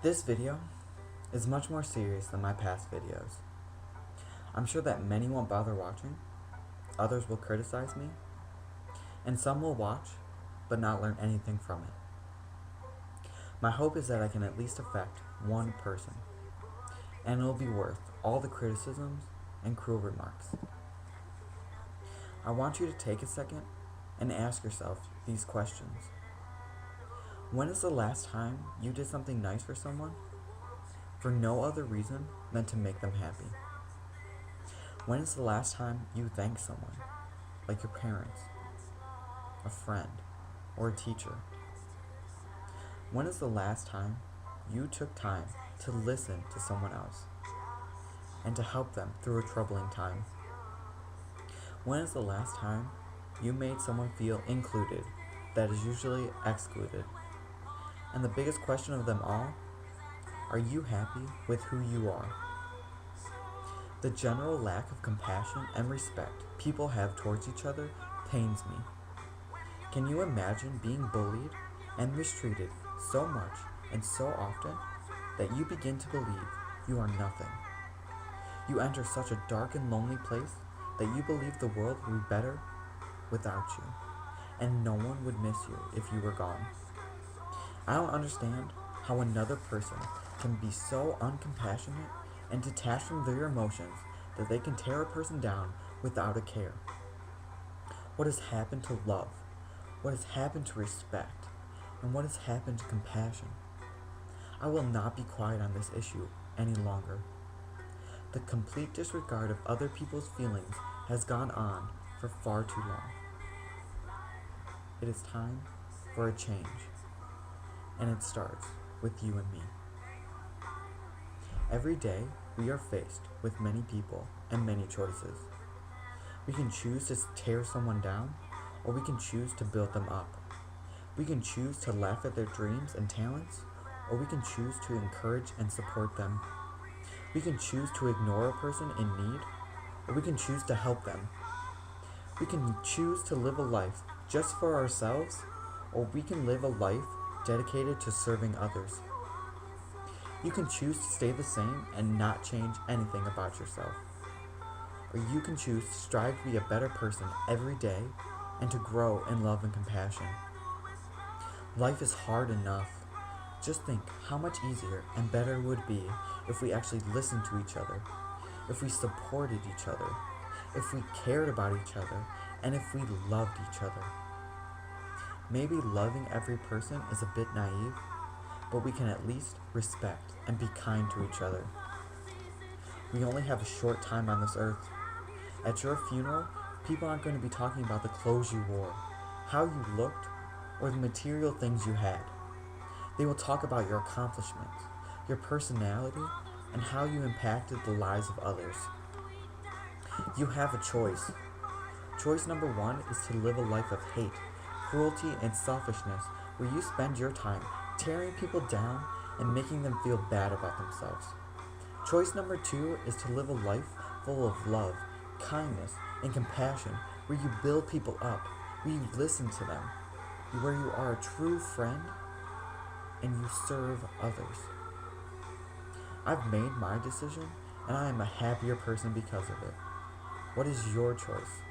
This video is much more serious than my past videos. I'm sure that many won't bother watching, others will criticize me, and some will watch but not learn anything from it. My hope is that I can at least affect one person, and it'll be worth all the criticisms and cruel remarks. I want you to take a second and ask yourself these questions. When is the last time you did something nice for someone for no other reason than to make them happy? When is the last time you thanked someone, like your parents, a friend, or a teacher? When is the last time you took time to listen to someone else and to help them through a troubling time? When is the last time you made someone feel included that is usually excluded? And the biggest question of them all, are you happy with who you are? The general lack of compassion and respect people have towards each other pains me. Can you imagine being bullied and mistreated so much and so often that you begin to believe you are nothing? You enter such a dark and lonely place that you believe the world would be better without you, and no one would miss you if you were gone. I don't understand how another person can be so uncompassionate and detached from their emotions that they can tear a person down without a care. What has happened to love? What has happened to respect? And what has happened to compassion? I will not be quiet on this issue any longer. The complete disregard of other people's feelings has gone on for far too long. It is time for a change. And it starts with you and me. Every day, we are faced with many people and many choices. We can choose to tear someone down, or we can choose to build them up. We can choose to laugh at their dreams and talents, or we can choose to encourage and support them. We can choose to ignore a person in need, or we can choose to help them. We can choose to live a life just for ourselves, or we can live a life dedicated to serving others. You can choose to stay the same and not change anything about yourself. Or you can choose to strive to be a better person every day and to grow in love and compassion. Life is hard enough. Just think how much easier and better it would be if we actually listened to each other, if we supported each other, if we cared about each other, and if we loved each other. Maybe loving every person is a bit naive, but we can at least respect and be kind to each other. We only have a short time on this earth. At your funeral, people aren't going to be talking about the clothes you wore, how you looked, or the material things you had. They will talk about your accomplishments, your personality, and how you impacted the lives of others. You have a choice. Choice number one is to live a life of hate, cruelty, and selfishness, where you spend your time tearing people down and making them feel bad about themselves. Choice number two is to live a life full of love, kindness, and compassion, where you build people up, where you listen to them, where you are a true friend, and you serve others. I've made my decision, and I am a happier person because of it. What is your choice?